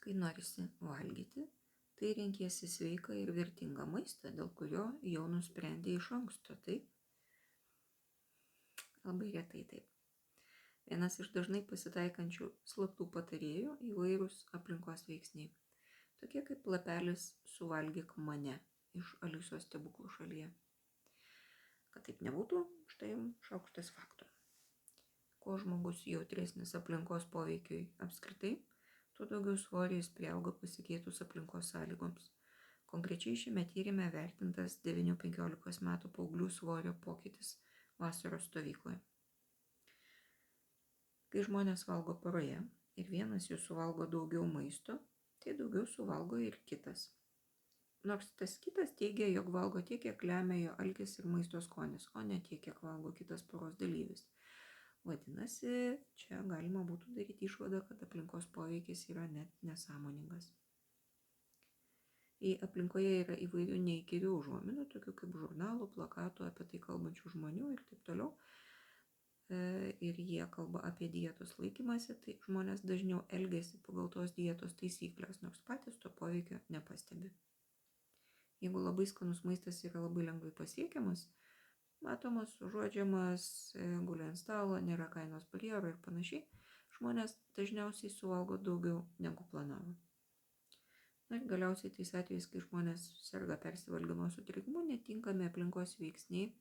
Kai norisi valgyti, tai renkiesi sveiką ir vertingą maistą, dėl kurio jau nusprendė iš anksto, taip? Labai retai taip. Vienas iš dažnai pasitaikančių slaptų patarėjų įvairūs aplinkos veiksniai, tokie kaip lapelis "Suvalgyk mane" iš Alisos stebuklų šalyje. Kad taip nebūtų, štai šaukštas faktų. Kuo žmogus jautresnis aplinkos poveikiui apskritai, tuo daugiau svorio jis priauga pasikeitus aplinkos sąlygoms. Konkrečiai šiame tyrime vertintas 9-15 metų paauglių svorio pokytis vasaros stovykloje. Kai žmonės valgo poroje ir vienas jų suvalgo daugiau maisto, tai daugiau suvalgo ir kitas. Nors tas kitas teigia, jog valgo tiek, kiek lemia jo alkis ir maisto skonis, o ne tiek, kiek valgo kitas poros dalyvis. Vadinasi, čia galima būtų daryti išvadą, kad aplinkos poveikis yra net nesąmoningas. Jei aplinkoje yra įvairių neįkyrių užuominų, tokių kaip žurnalų, plakatų, apie tai kalbančių žmonių ir taip toliau, ir jie kalba apie dietos laikymąsi, tai žmonės dažniau elgiasi pagal tos dietos taisyklės, nors patys to poveikio nepastebi. Jeigu labai skanus maistas yra labai lengvai pasiekiamas, matomas, užuodžiamas, guli ant stalo, nėra kainos barjero ir panašiai, žmonės dažniausiai suvalgo daugiau negu planavo. Na ir galiausiai tais atvejais, kai žmonės serga persivalgymo sutrikimu, netinkami aplinkos veiksniai,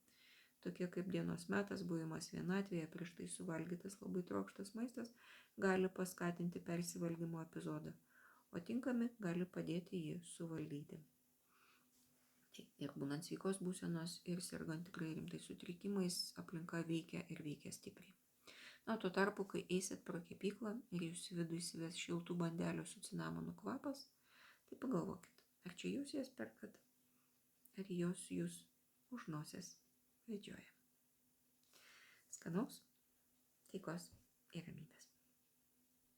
tokie kaip dienos metas, buvimas vienatvėje, prieš tai suvalgytas labai trokštas maistas, gali paskatinti persivalgymo epizodą, o tinkami gali padėti jį suvaldyti. Ir būnant sveikos būsenos ir sergant tikrai rimtais sutrikimais, aplinka veikia ir veikia stipriai. Na, tuo tarpu, kai eisit pro kepyklą ir jūsų vidų įsives šiltų bandelių su cinamonų kvapas, tai pagalvokit, ar čia jūs jas perkat, ar jos jūs už nosies vedžioja. Skanaus, taikos ir ramybės.